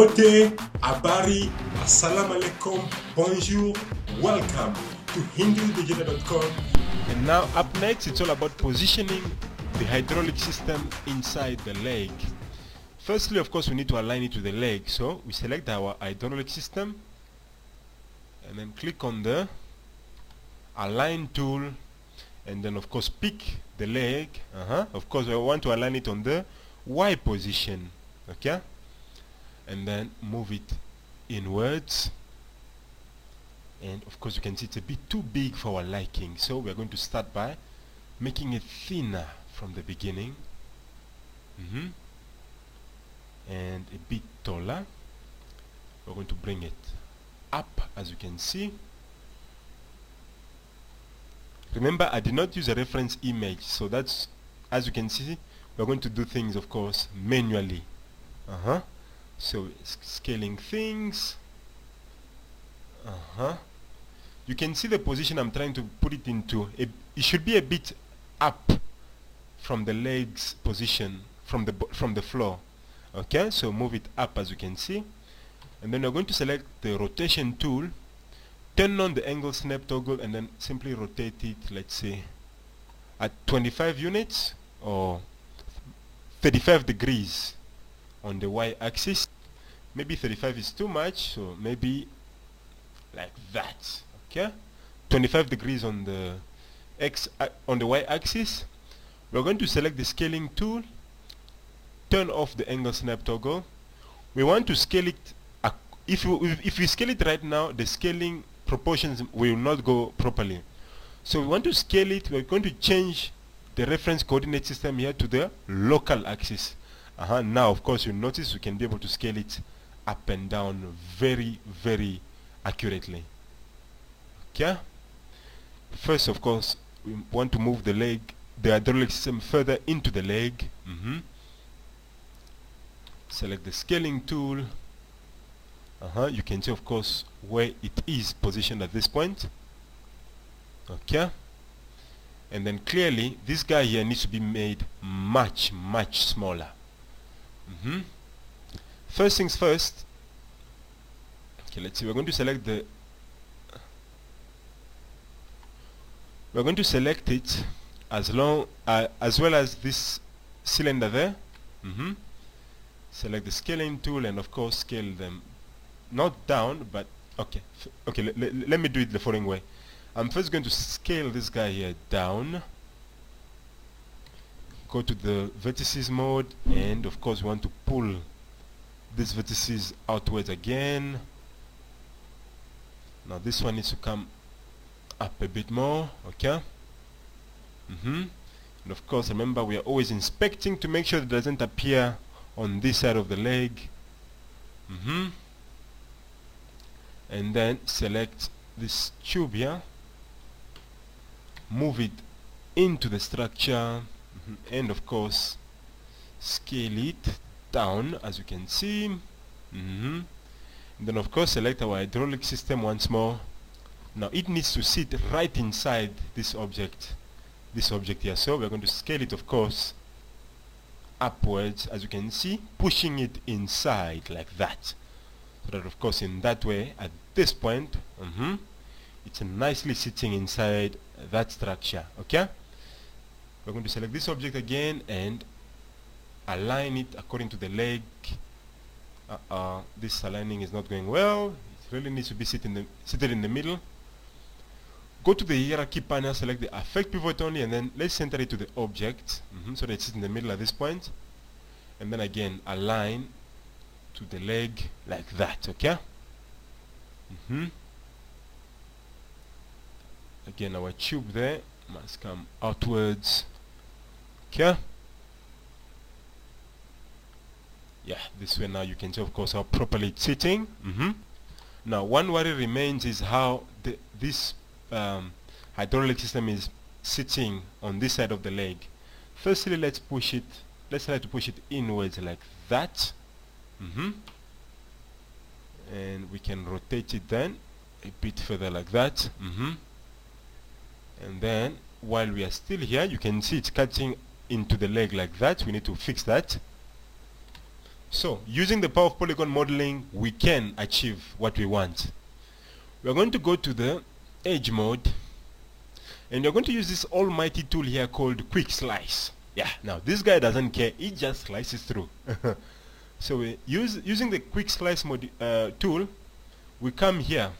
Wote, habari, assalamu alaikum, bonjour, welcome to HinduTheJedi.com. And now up next, it's all about positioning the hydraulic system inside the leg. Firstly, of course, we need to align it to the leg. So we select our hydraulic system and then click on the align tool, and then of course pick the leg. Of course, we want to align it on the Y position, okay, and then move it inwards. And of course you can see it's a bit too big for our liking, so we're going to start by making it thinner from the beginning, and a bit taller. We're going to bring it up, as you can see. Remember, I did not use a reference image, so that's, as you can see, we're going to do things, of course, manually. So scaling things. You can see the position I'm trying to put it into. It should be a bit up from the legs position, from the floor. Okay, so move it up, as you can see, and then we're going to select the rotation tool, turn on the angle snap toggle, and then simply rotate it, let's say at 25 units or 35 degrees on the y-axis. Maybe 35 is too much, so maybe like that. Okay, 25 degrees on the y-axis. We're going to select the scaling tool, turn off the angle snap toggle. We want to scale it. If we scale it right now, the scaling proportions will not go properly. So we want to scale it. We're going to change the reference coordinate system here to the local axis. Now, of course, you notice we can be able to scale it up and down very, very accurately. Okay. First, of course, we want to move the leg, the hydraulic system, further into the leg. Select the scaling tool. You can see, of course, where it is positioned at this point. Okay. And then clearly, this guy here needs to be made much, much smaller. First things first. Okay, let's see. We're going to select the. We're going to select it as well as this cylinder there. Select the scaling tool and of course scale them, not down, but okay. Let me do it the following way. I'm first going to scale this guy here down. Go to the vertices mode, and of course we want to pull these vertices outwards again. Now this one needs to come up a bit more, okay. And of course, remember, we are always inspecting to make sure it doesn't appear on this side of the leg. And then select this tube here, move it into the structure, and of course scale it down, as you can see. And then of course select our hydraulic system once more. Now it needs to sit right inside this object here, so we're going to scale it, of course, upwards, as you can see, pushing it inside like that, so that of course in that way, at this point, it's nicely sitting inside that structure. Okay, we're going to select this object again and align it according to the leg. This aligning is not going well. It really needs to be seated in the middle. Go to the hierarchy panel, select the affect pivot only, and then let's center it to the object, so that it sits in the middle at this point. And then again align to the leg like that. Okay. Again, our tube there must come outwards. Okay. Yeah, this way now you can see, of course, how properly it's sitting. Now one worry remains is how this hydraulic system is sitting on this side of the leg. Firstly, let's try to push it inwards like that. And we can rotate it then a bit further like that. And then while we are still here, you can see it's cutting into the leg like that. We need to fix that. So using the power of polygon modeling, we can achieve what we want. We are going to go to the edge mode, and you're going to use this almighty tool here called quick slice. Yeah, now this guy doesn't care, he just slices through. So using the quick slice tool, we come here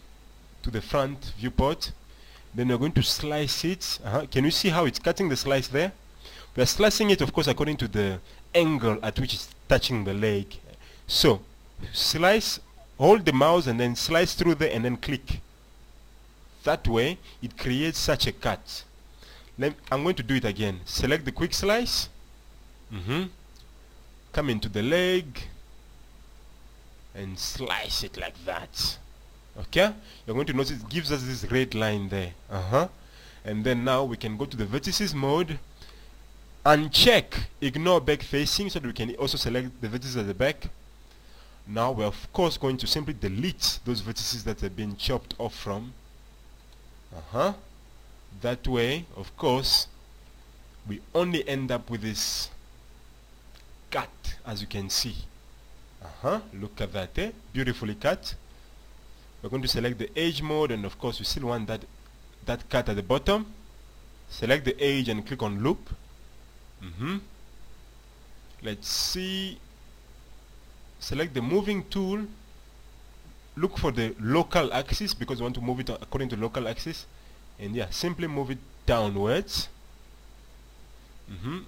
to the front viewport, then we're going to slice it. Can you see how it's cutting the slice there? We are slicing it, of course, according to the angle at which it's touching the leg. So slice, hold the mouse and then slice through there and then click. That way it creates such a cut. I'm going to do it again. Select the quick slice, come into the leg and slice it like that. Okay, you're going to notice it gives us this red line there. And then now we can go to the vertices mode, uncheck ignore back facing so that we can also select the vertices at the back. Now we're of course going to simply delete those vertices that have been chopped off from. That way, of course, we only end up with this cut, as you can see. Look at that, beautifully cut. We're going to select the edge mode, and of course we still want that cut at the bottom. Select the edge and click on loop. Let's see. Select the moving tool. Look for the local axis because we want to move it according to local axis. And yeah, simply move it downwards.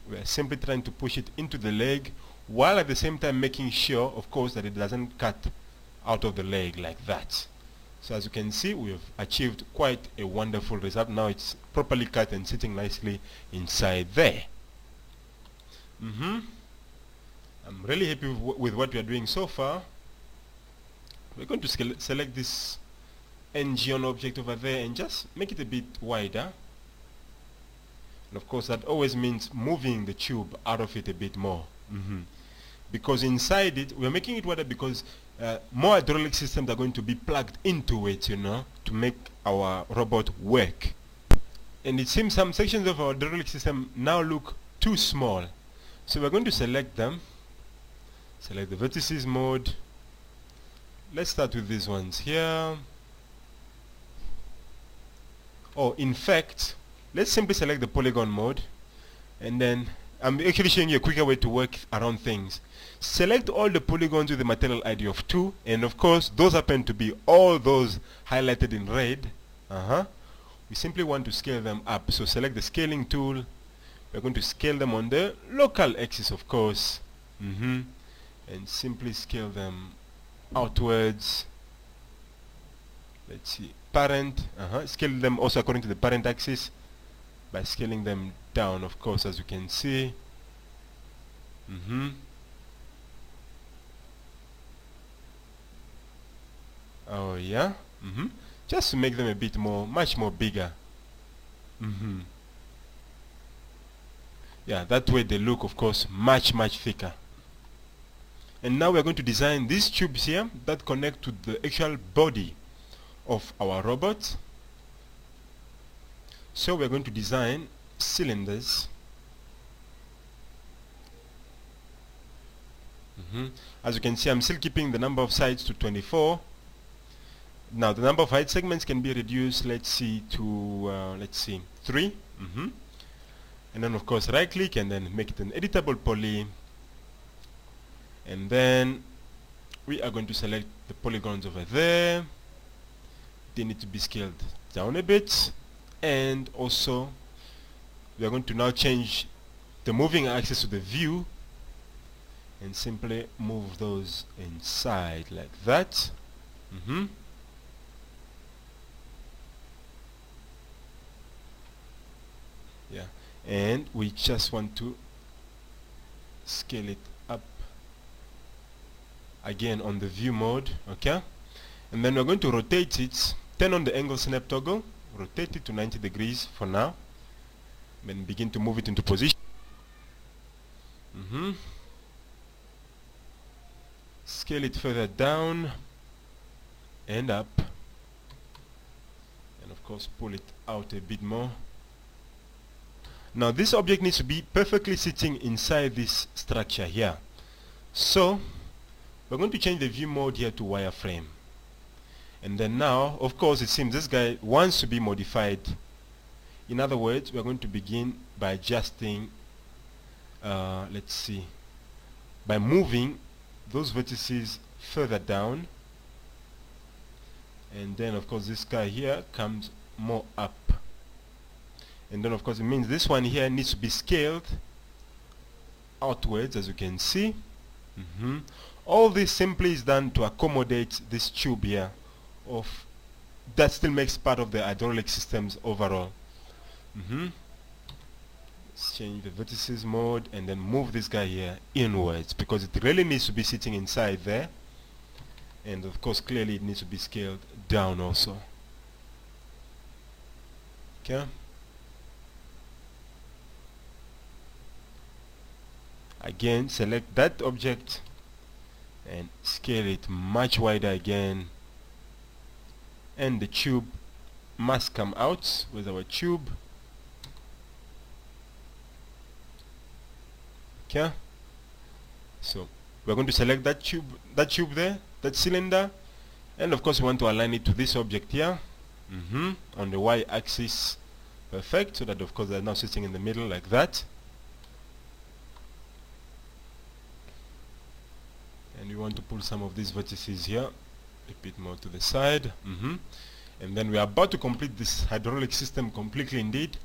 We are simply trying to push it into the leg, while at the same time making sure, of course, that it doesn't cut out of the leg like that. So as you can see, we have achieved quite a wonderful result. Now it's properly cut and sitting nicely inside there. I'm really happy with what we are doing so far. We're going to select this NGON object over there and just make it a bit wider. And of course that always means moving the tube out of it a bit more. Because inside it, we're making it wider because more hydraulic systems are going to be plugged into it, you know, to make our robot work. And it seems some sections of our hydraulic system now look too small. So we're going to select them. Select the vertices mode. Let's start with these ones here. Oh, in fact, let's simply select the polygon mode, and then I'm actually showing you a quicker way to work around things. Select all the polygons with the material ID of 2, and of course those happen to be all those highlighted in red. We simply want to scale them up, so select the scaling tool. We're going to scale them on the local axis, of course, and simply scale them outwards. Let's see, parent, scale them also according to the parent axis by scaling them down, of course, as you can see. Oh yeah, just to make them a bit more, much more bigger. Yeah, that way they look, of course, much thicker. And now we're going to design these tubes here that connect to the actual body of our robot. So we're going to design cylinders. As you can see, I'm still keeping the number of sides to 24. Now the number of height segments can be reduced, let's see, to 3. And then of course right click and then make it an editable poly. And then we are going to select the polygons over there. They need to be scaled down a bit, and also we are going to now change the moving axis to the view and simply move those inside like that. Yeah, and we just want to scale it up again on the view mode. Okay, and then we're going to rotate it. Turn on the angle snap toggle, rotate it to 90 degrees for now, then begin to move it into position. Scale it further down and up, and of course pull it out a bit more. Now this object needs to be perfectly sitting inside this structure here, so we're going to change the view mode here to wireframe. And then now, of course, it seems this guy wants to be modified. In other words, we're going to begin by adjusting, let's see, by moving those vertices further down. And then, of course, this guy here comes more up. And then, of course, it means this one here needs to be scaled outwards, as you can see. All this simply is done to accommodate this tube here of that still makes part of the hydraulic systems overall. Let's change the vertices mode and then move this guy here inwards, because it really needs to be sitting inside there. And of course, clearly it needs to be scaled down also. Okay. Again, select that object and scale it much wider again. And the tube must come out with our tube. Okay. So we're going to select that tube there, that cylinder, and of course we want to align it to this object here on the y-axis. Perfect. So that of course they're now sitting in the middle like that. And we want to pull some of these vertices here a bit more to the side. And then we are about to complete this hydraulic system completely indeed.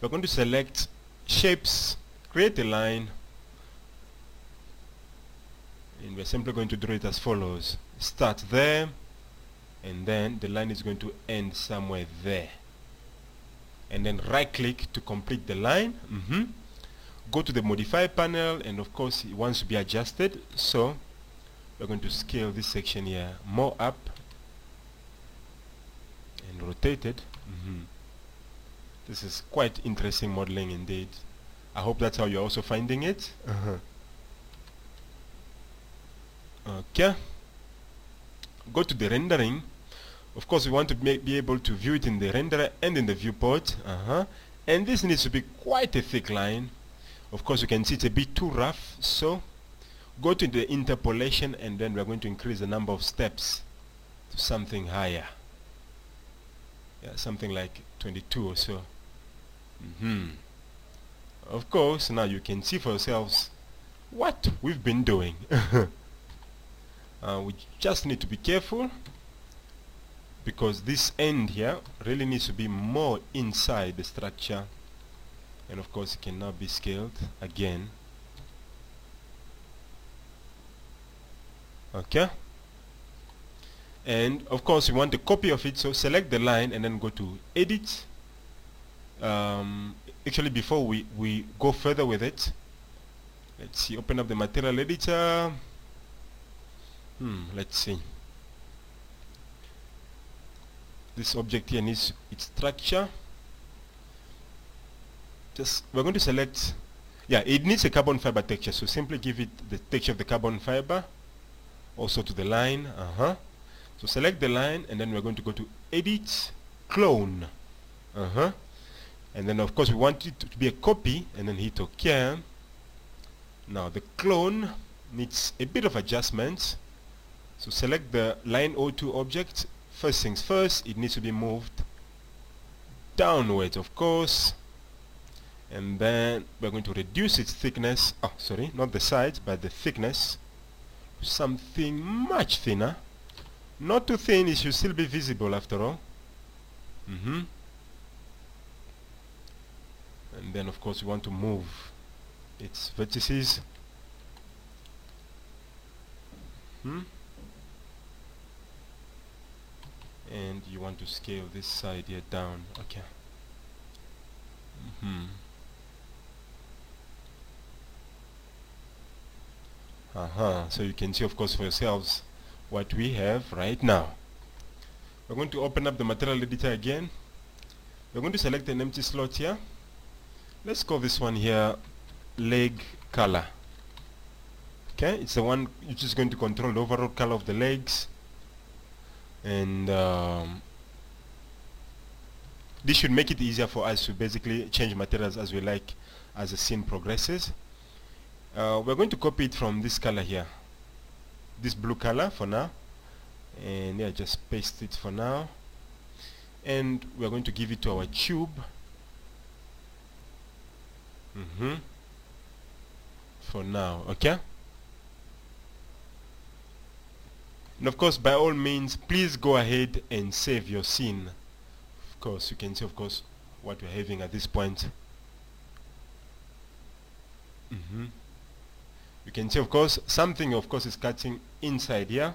We're going to select shapes, create a line, and we're simply going to draw it as follows. Start there, and then the line is going to end somewhere there. And then right click to complete the line. Go to the modify panel, and of course it wants to be adjusted, so we're going to scale this section here more up and rotate it. This is quite interesting modeling indeed. I hope that's how you're also finding it. Okay. Go to the rendering. Of course, we want to be able to view it in the renderer and in the viewport. And this needs to be quite a thick line. Of course, you can see it's a bit too rough, so go to the interpolation, and then we're going to increase the number of steps to something higher. Yeah, something like 22 or so. Of course, now you can see for yourselves what we've been doing. We just need to be careful, because this end here really needs to be more inside the structure. And of course it can now be scaled again. Okay. And of course we want a copy of it, so select the line and then go to edit. Actually, before we go further with it, let's see, open up the material editor. Let's see. This object here needs its structure. We're going to select, it needs a carbon fiber texture, so simply give it the texture of the carbon fiber, also to the line. So select the line, and then we're going to go to edit, clone. And then of course we want it to be a copy, and then hit OK. Now the clone needs a bit of adjustments, so select the line 02 object. First things first, it needs to be moved downwards, of course, and then we're going to reduce its thickness, sorry, not the sides but the thickness, something much thinner. Not too thin, it should still be visible after all. And then of course we want to move its vertices. And you want to scale this side here down. Okay. So you can see of course for yourselves what we have right now. We're going to open up the material editor again. We're going to select an empty slot here. Let's call this one here leg color. Okay, it's the one which is going to control the overall color of the legs. And this should make it easier for us to basically change materials as we like as the scene progresses. We're going to copy it from this color here. this blue color for now, and yeah, just paste it for now, and we're going to give it to our tube. For now, okay. And of course, by all means, please go ahead and save your scene. Of course, you can see, of course, what we're having at this point. You can see, of course, something, of course, is cutting inside here.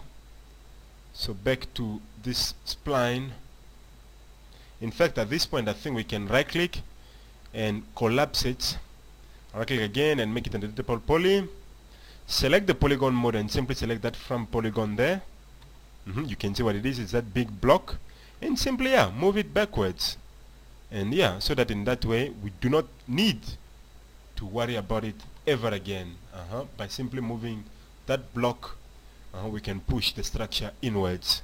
So back to this spline. In fact, at this point, I think we can right-click and collapse it. Right-click again and make it an editable poly. Select the polygon mode and simply select that front polygon there. You can see what it is. It's that big block. And simply, yeah, move it backwards. And yeah, so that in that way, we do not need to worry about it ever again. By simply moving that block, we can push the structure inwards.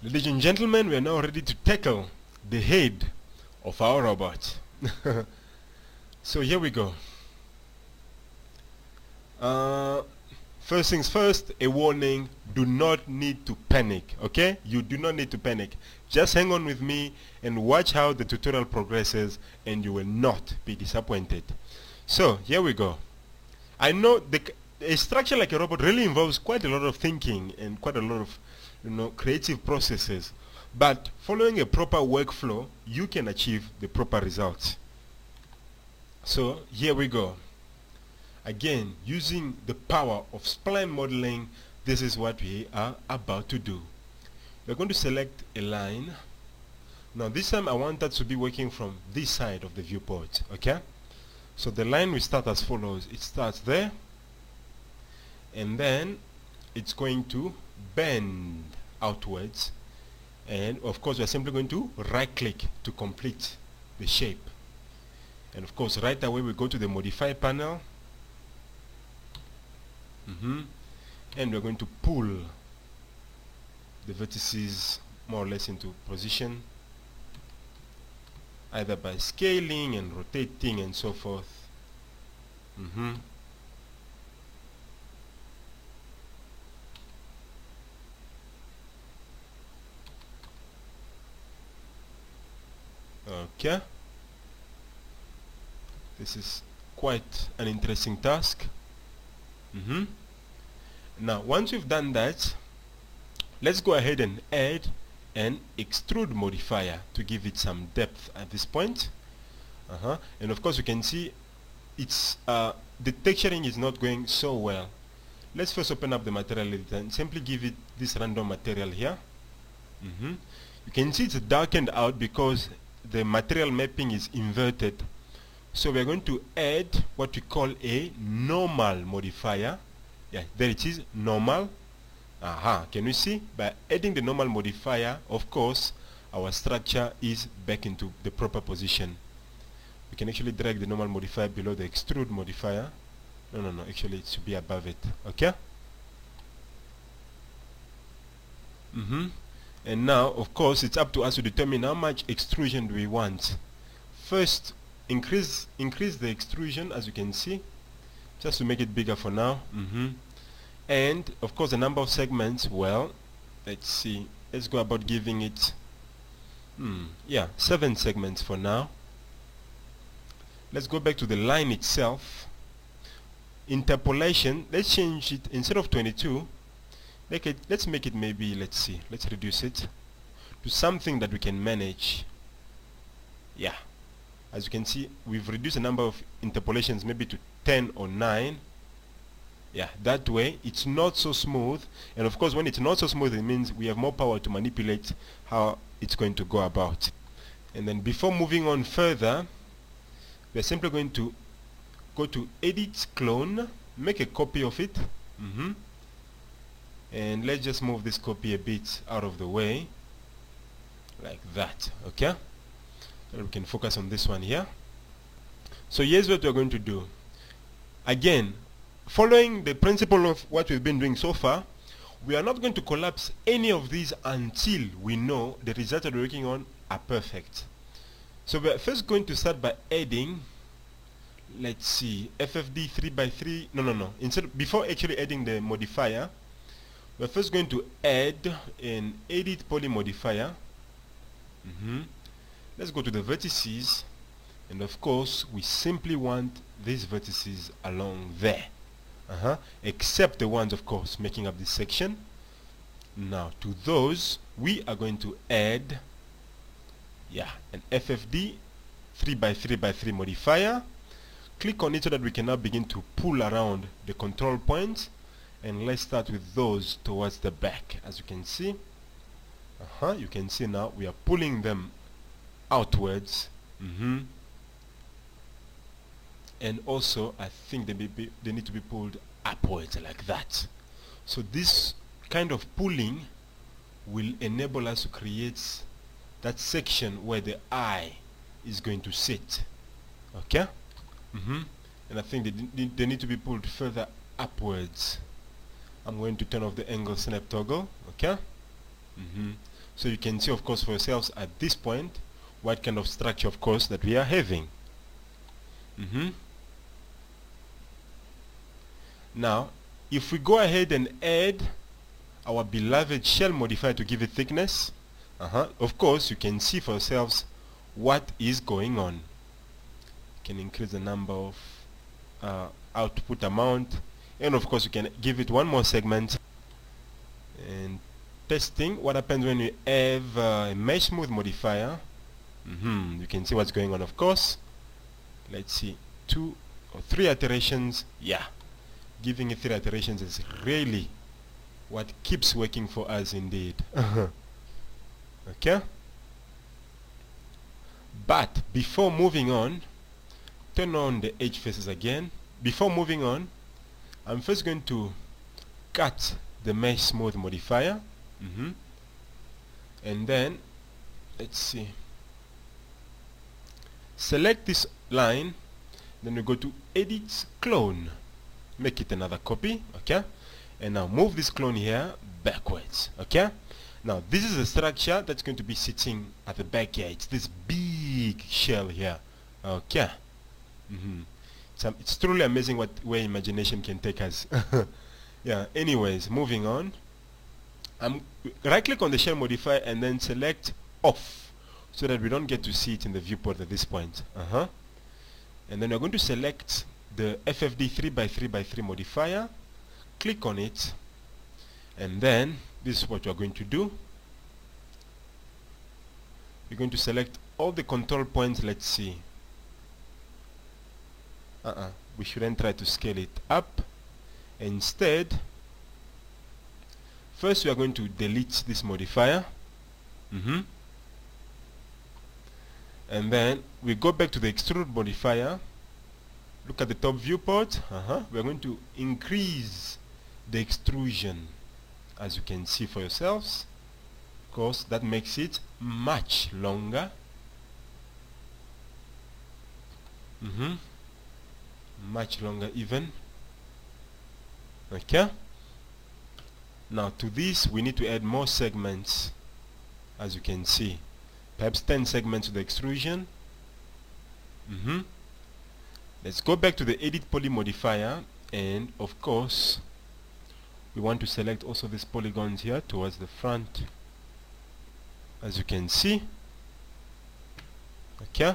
Ladies and gentlemen, we are now ready to tackle the head of our robot. So here we go. First things first, a warning: do not need to panic, okay? You do not need to panic. Just hang on with me and watch how the tutorial progresses, and you will not be disappointed. So here we go. I know a structure like a robot really involves quite a lot of thinking and quite a lot of, creative processes. But following a proper workflow, you can achieve the proper results. So here we go. Again, using the power of spline modeling, this is what we are about to do. We're going to select a line. Now this time I want that to be working from this side of the viewport, okay? So the line will start as follows. It starts there, and then it's going to bend outwards, and of course we're simply going to right click to complete the shape. And of course right away we go to the modify panel, and we're going to pull the vertices more or less into position, either by scaling and rotating and so forth. Okay, this is quite an interesting task. Now once you've done that, let's go ahead and add an extrude modifier to give it some depth at this point. And of course you can see it's the texturing is not going so well. Let's first open up the material editor and simply give it this random material here. You can see it's darkened out because the material mapping is inverted. So we're going to add what we call a normal modifier. Yeah, there it is, normal. Can you see? By adding the normal modifier, of course, our structure is back into the proper position. We can actually drag the normal modifier below the extrude modifier. No, actually it should be above it, okay? And now, of course, it's up to us to determine how much extrusion do we want. First, increase the extrusion, as you can see, just to make it bigger for now. And of course the number of segments, well, let's see, let's go about giving it 7 segments for now. Let's go back to the line itself. Interpolation, let's change it, instead of 22, let's make it maybe, let's reduce it to something that we can manage. Yeah, as you can see, we've reduced the number of interpolations maybe to 10 or 9. Yeah, that way it's not so smooth, and of course when it's not so smooth, it means we have more power to manipulate how it's going to go about. And then before moving on further, we're simply going to go to edit clone, make a copy of it, and let's just move this copy a bit out of the way like that, okay? And we can focus on this one here. So here's what we're going to do. Again, following the principle of what we've been doing so far, we are not going to collapse any of these until we know the results that we're working on are perfect. So we're first going to start by adding let's see, FFD 3x3, no, before actually adding the modifier, we're first going to add an edit poly modifier. Let's go to the vertices, and of course we simply want these vertices along there, except the ones of course making up this section. Now to those we are going to add an FFD 3x3x3 modifier. Click on it so that we can now begin to pull around the control points, and let's start with those towards the back. As you can see, you can see now we are pulling them outwards, and also I think they need to be pulled upwards like that. So this kind of pulling will enable us to create that section where the eye is going to sit. Okay. And I think they need to be pulled further upwards. I'm going to turn off the angle snap toggle. Okay. So you can see of course for yourselves at this point what kind of structure of course that we are having. Now if we go ahead and add our beloved shell modifier to give it thickness, of course you can see for yourselves what is going on. You can increase the number of output amount, and of course you can give it one more segment. And testing what happens when you have a mesh smooth modifier. You can see what's going on of course. Let's see, 2 or 3 iterations. Giving it 3 iterations is really what keeps working for us indeed. Okay. But before moving on, turn on the edge faces again. Before moving on, I'm first going to cut the mesh smooth modifier, and then let's see, select this line, then we go to edit clone, make it another copy, okay, and now move this clone here backwards. Okay, now this is a structure that's going to be sitting at the back here. It's this big shell here. Okay. It's truly amazing where imagination can take us. Anyways, moving on, right click on the shell modifier and then select off so that we don't get to see it in the viewport at this point. And then we're going to select the FFD 3x3x3 modifier, click on it, and then this is what you're going to do. You're going to select all the control points. Let's see, we shouldn't try to scale it up. Instead, first we are going to delete this modifier, and then we go back to the extrude modifier, look at the top viewport. We are going to increase the extrusion, as you can see for yourselves. Of course that makes it much longer. Much longer even. Okay, now to this we need to add more segments, as you can see, perhaps 10 segments to the extrusion. Let's go back to the edit poly modifier, and of course we want to select also these polygons here towards the front, as you can see. Okay,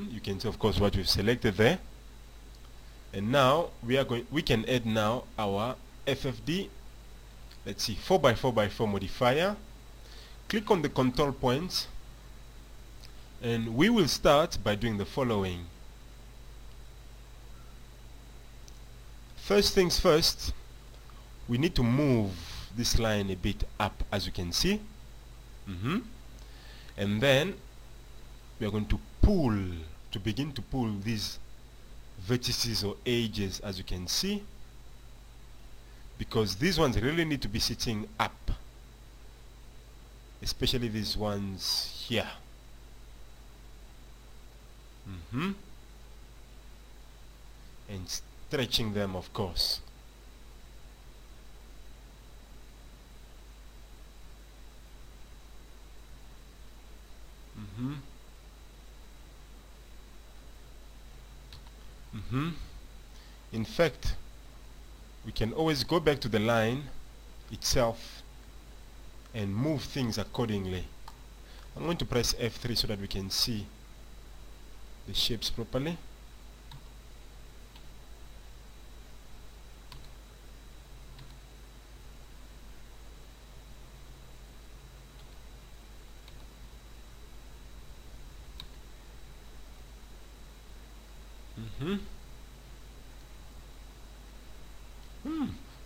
you can see of course what we've selected there. And now we can add now our FFD, let's see, 4x4x4 modifier. Click on the control points, and we will start by doing the following. First things first, we need to move this line a bit up, as you can see. And then we are going to begin to pull these vertices or edges, as you can see, because these ones really need to be sitting up, especially these ones here. And stretching them, of course. In fact, we can always go back to the line itself and move things accordingly. I'm going to press F3 so that we can see the shapes properly.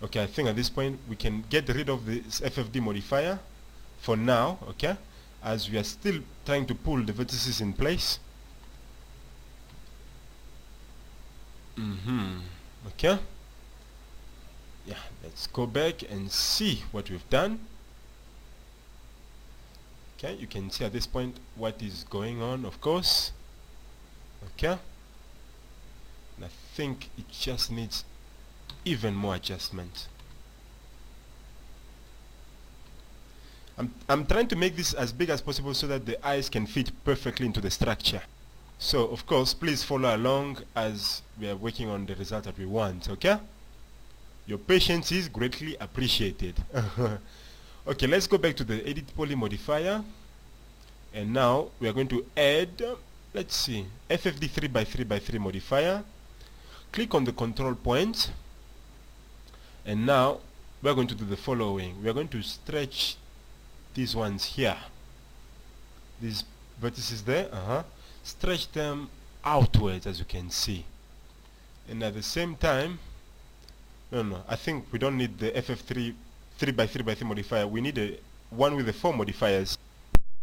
Okay, I think at this point we can get rid of this FFD modifier for now, okay, as we are still trying to pull the vertices in place. Okay, yeah, let's go back and see what we've done. Okay, you can see at this point what is going on, of course. Okay, and I think it just needs even more adjustment. I'm trying to make this as big as possible so that the eyes can fit perfectly into the structure. So of course, please follow along as we are working on the result that we want, okay? Your patience is greatly appreciated. Okay, let's go back to the Edit Poly modifier, and now we are going to add, let's see, FFD 3x3x3 modifier. Click on the control point, and now we are going to do the following. We are going to stretch these ones here, these vertices there, stretch them outwards, as you can see. And at the same time, no, I think we don't need the FF3 3x3x3 modifier. We need one with the 4 modifiers.